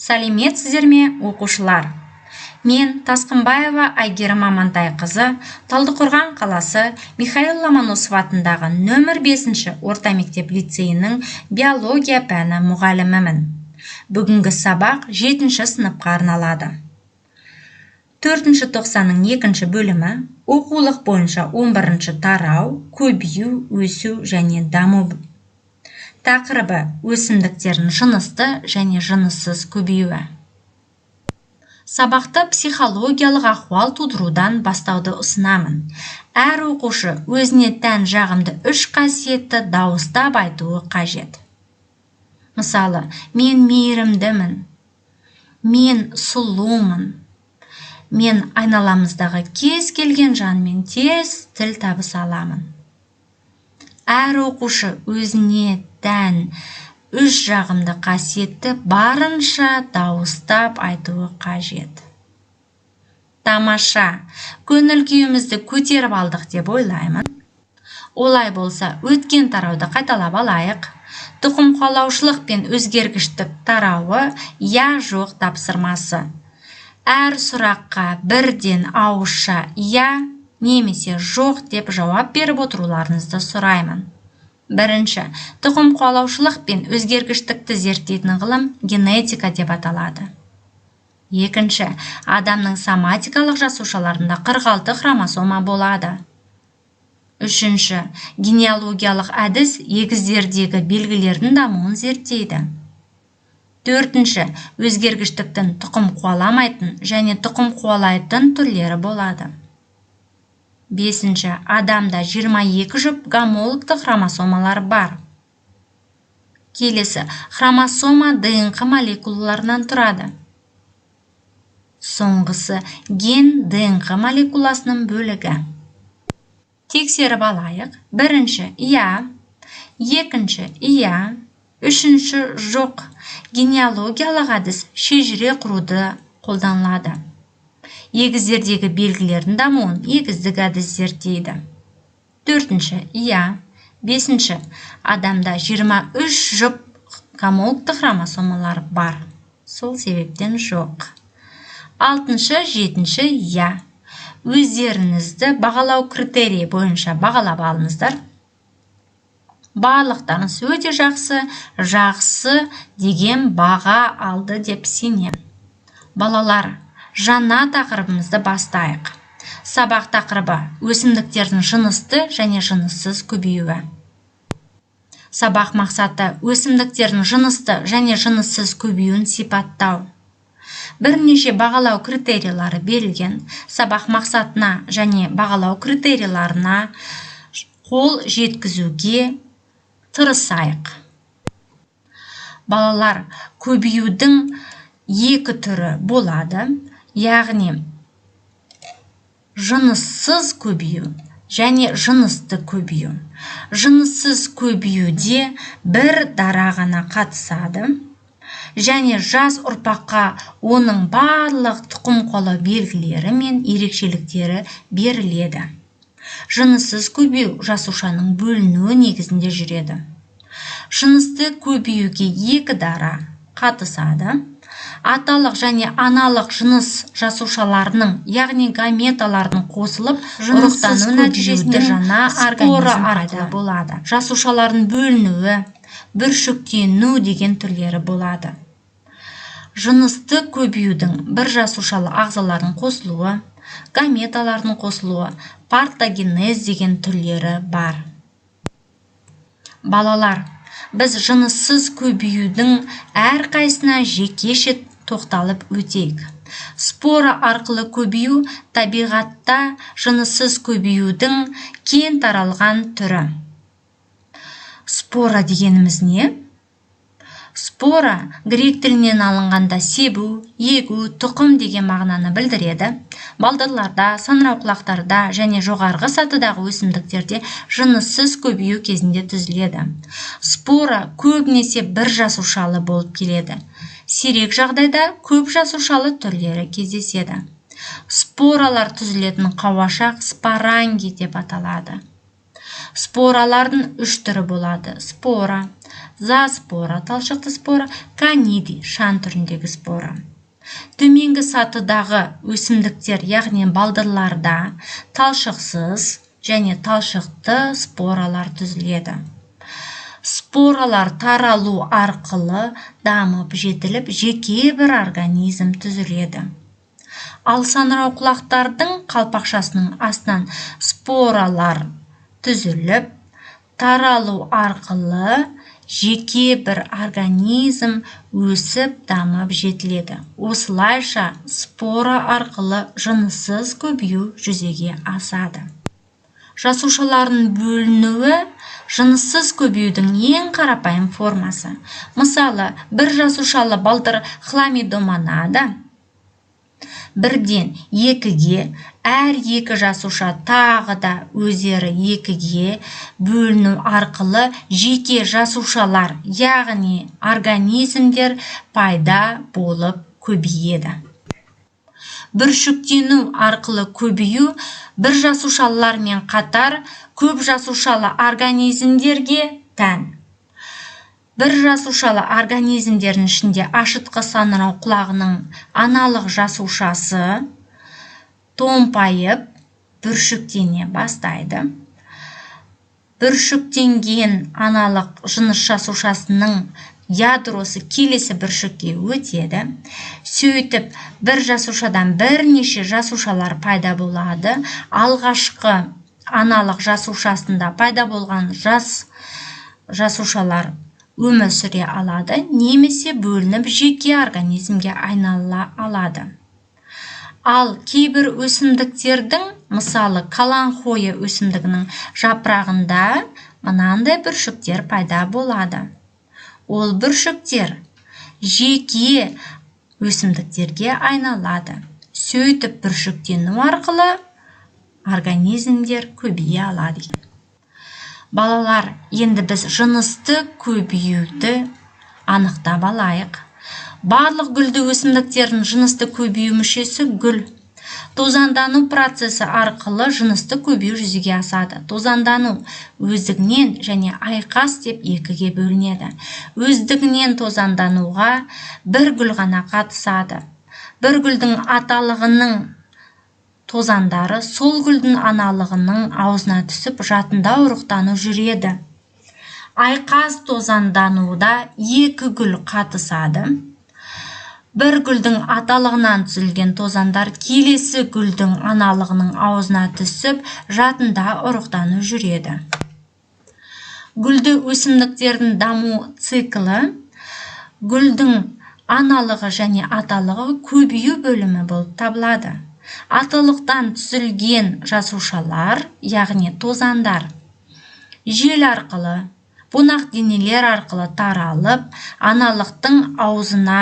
Сәлеметсіздер ме, оқушылар? Мен Тасқынбаева Айгерім Амантайқызы, Талдықорған қаласы Михаил Ломоносов атындағы нөмір 5 орта мектеп лицейінің биология пәні мұғалімімін. Бүгінгі сабақ 7 сыныпқа арналады. 4 тоқсанның 2 бөлімі оқулық бойынша 11 тарау, көбею, өсу және даму. Тақырыбы өсімдіктердің жынысты және жыныссыз көбеюі. Сабақты психологиялық ахуал тудырудан бастауды ұсынамын. Әр оқушы өзіне тән жағымды 3 қасиетті дауыстап айтуы қажет. Мысалы, мен мейірімдімін, мен сұлумын, мен айналамыздағы кез келген жанмен тез тіл табыса аламын. Әр оқушы өзіне тән 3 жағымды қасиетті барынша дауыстап айтуы қажет. Тамаша, көңіл күйімізді көтеріп алдық деп ойлаймын. Олай болса, өткен тарауды қайталап алайық. Тұқым қуалаушылық пен өзгергіштік тарауы я жоқ тапсырмасы. Әр сұраққа бірден ауызша я немесе жоқ деп жауап беріп отыруларыңызды сұраймын. Бірінші, тұқым қуалаушылық пен өзгергіштікті зерттейтін ғылым генетика деп аталады. Екінші, адамның соматикалық жасушаларында 46 хромосома болады. Үшінші, генеалогиялық әдіс егіздердегі белгілердің дамуын зерттейді. Төртінші, өзгергіштіктің тұқым қуаламайтын және тұқым қуалайтын түрлері болады. Бесінші, адамда 22 жұп гомологтық хромосомалар бар. Келесі, хромосома ДНК молекулаларынан тұрады. Соңғысы, ген ДНК молекуласының бөлігі. Тексеріп алайық. Бірінші, иә. Екінші, иә. Үшінші, жоқ. Генеалогиялық әдіс шежіре құруды қолданылады. Егіздердегі белгілердің дамуын егіздік әдіс зерттейді. Төртінші, иә. Бесінші, адамда 23 жұп гомологтық хромосомалар бар. Сол себептен жоқ. Алтыншы, жетінші, иә. Өздеріңізді бағалау критерийі бойынша бағалап алыңыздар. Барлықтарыңыз өте жақсы деген баға алды деп сенемін. Балалар, жаңа тақырыбымызды бастайық. Сабақ тақырыбы өсімдіктердің жынысты және жыныссыз көбеюі. Сабақ мақсаты өсімдіктердің жынысты және жыныссыз көбеюін сипаттау. Бірнеше бағалау критериялары берілген. Сабақ мақсатына және бағалау критерияларына қол жеткізуге тырысайық. Балалар, көбеюдің 2 түрі болады. Яғни жыныссыз көбею және жынысты көбею. Жыныссыз көбеюде бір дара ғана қатысады және жас ұрпаққа оның барлық тұқым қуалау белгілері мен ерекшеліктері беріледі. Жыныссыз көбею жасушаның бөлінуі негізінде жүреді. Жынысты көбеюге 2 дара қатысады. Аталық және аналық жыныс жасушаларының, яғни гаметалардың қосылып, ұрықтану нәтижесінде жаңа организм пайда болады. Жасушалардың бөлінуі, бүршіктену деген түрлері болады. Жынысты көбеюдің бір жасушалы ағзалардың қосылуы, гаметалардың қосылуы, партогенез деген түрлері бар. Балалар, біз жыныссыз көбеюдің әр қайсына жекеше тоқталып өтейік. Спора арқылы көбею табиғатта жыныссыз көбеюдің кең таралған түрі. Спора дегеніміз не? Спора грек тілінен алынғанда себу, егу, тұқым деген мағынаны білдіреді. Балдырларда, саңырауқұлақтарда және жоғарғы сатыдағы өсімдіктерде жыныссыз көбею кезінде түзіледі. Спора көбінесе бір жасушалы болып келеді. Сирек жағдайда көп жасушалы түрлері кездеседі. Споралар түзілетін қауашақ споранги деп аталады. Споралардың 3 түрі болады. Спора, зооспора, талшықты спора, канидий, шаң түріндегі спора. Төменгі сатыдағы өсімдіктер, яғни балдырларда талшықсыз және талшықты споралар түзіледі. Споралар таралу арқылы дамып жетіліп, жеке бір организм түзіледі. Ал саңырауқұлақтардың қалпақшасының астынан споралар түзіліп, таралу арқылы жеке бір организм өсіп, дамып жетіледі. Осылайша спора арқылы жыныссыз көбею жүзеге асады. Жасушалардың бөлінуі жыныссыз көбеюдің ең қарапайым формасы. Мысалы, бір жасушалы балдыр хламидомонада бірден екіге, әр екі жасуша тағы да өздері екіге бөліну арқылы жеке жасушалар, яғни организмдер пайда болып көбейеді. Бүршіктену арқылы көбею бір жасушалармен қатар көп жасушалы организмдерге тән. Бір жасушалы организмдердің ішінде ашытқы саңырауқұлағының аналық жасушасы томпайып бүршіктене бастайды. Бүршіктенген аналық жыныс жасушасының ядросы келесі бүршікке өтеді. Сөйтіп, бір жасушадан бірнеше жасушалар пайда болады. Алғашқы аналық жасушасында пайда болған жасушалар өмір сүре алады, немесе бөлініп жеке организмге айнала алады. Ал кейбір өсімдіктердің, мысалы каланхоя өсімдігінің жапырағында мынандай бүршіктер пайда болады. Ол бүршіктер жеке өсімдіктерге айналады. Сөйтіп бүршіктену арқылы организмдер көбейе алады. Балалар, енді біз жынысты көбеюді анықтап алайық. Барлық гүлді өсімдіктердің жынысты көбею мүшесі гүл. Тозаңдану процесі арқылы жынысты көбею жүзеге асады. Тозаңдану өздігінен және айқас деп екіге бөлінеді. Өздігінен тозаңдануға бір гүл ғана қатысады. Бір гүлдің аталығының тозаңдары сол гүлдің аналығының аузына түсіп, жатында ұрықтану жүреді. Айқас тозаңдануда екі гүл қатысады. Бір гүлдің аталығынан түзілген тозаңдар келесі гүлдің аналығының аузына түсіп, жатында ұрықтану жүреді. Гүлді өсімдіктердің даму циклі гүлдің аналығы және аталығы көбею бөлімі болып табылады. Аталықтан түзілген жасушалар, яғни тозаңдар, жел арқылы, бунақ денелер арқылы таралып, аналықтың аузына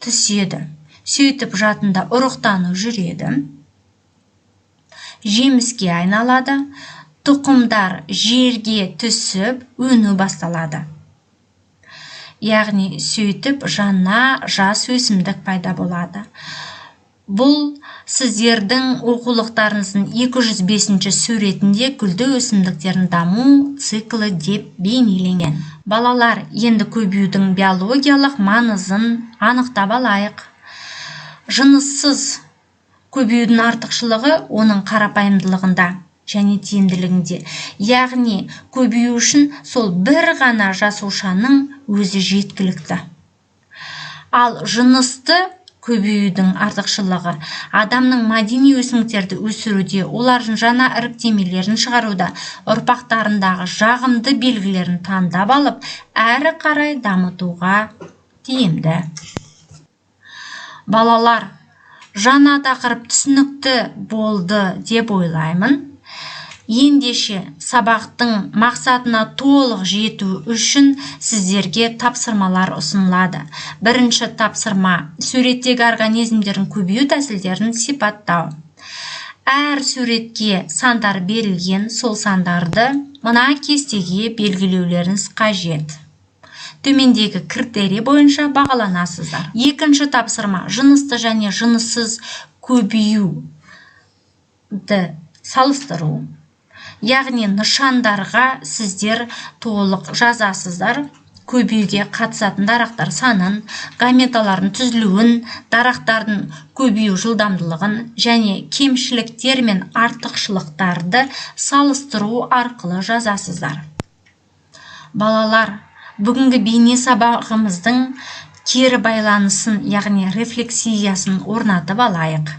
түседі. Сөйтіп жатында ұрықтану жүреді. Жеміске айналады. Тұқымдар жерге түсіп, өну басталады. Яғни сөйтіп жаңа жас өсімдік пайда болады. Бұл сіздердің оқулықтарыңыздың 205-ші суретінде гүлді өсімдіктердің даму циклі деп бейнеленген. Балалар, енді көбеюдің биологиялық маңызын анықтап алайық. Жыныссыз көбеюдің артықшылығы оның қарапайымдылығында және тиімділігінде. Яғни көбею үшін сол бір ғана жасушаның өзі жеткілікті. Ал жынысты көбеюдің артықшылығы адамның мәдени өсімдіктерді өсіруде, олардың жаңа іріктемелерін шығаруда, ұрпақтарындағы жағымды белгілерін таңдап алып, әрі қарай дамытуға тиімді. Балалар, жаңа тақырып түсінікті болды деп ойлаймын. Ендеше сабақтың мақсатына толық жету үшін сіздерге тапсырмалар ұсынылады. Бірінші тапсырма – суреттегі организмдердің көбею тәсілдерін сипаттау. Әр суретке сандар берілген, сол сандарды мына кестеге белгілеулеріңіз қажет. Төмендегі критерий бойынша бағаланасыздар. Екінші тапсырма – жынысты және жыныссыз көбеюді салыстыру. Яғни нышандарға сіздер толық жазасыздар. көбеюге қатысатын дарақтар санын, гаметалардың түзілуін, дарақтардың көбею жылдамдылығын және кемшіліктер мен артықшылықтарды салыстыру арқылы жазасыздар. Балалар, бүгінгі бейне сабағымыздың кері байланысын, яғни рефлексиясын орнатып алайық.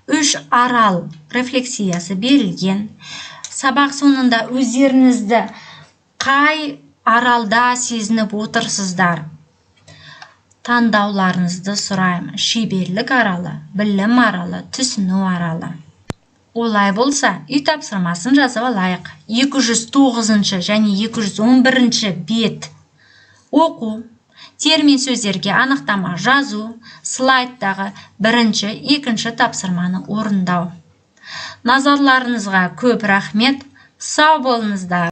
3 арал рефлексиясы берілген. Сабақ сонында өздеріңізді қай аралда сезініп отырсыздар? Таңдауларыңызды сұраймын. Шеберлік аралы, білім аралы, түсіну аралы. Олай болса, үй тапсырмасын жазып алайық. 209 және 211 бет оқу, термин сөздерге анықтама жазу, слайдтағы 1-ші, 2-ші тапсырманы орындау. Назарларыңызға көп рахмет. Сау болыңыздар.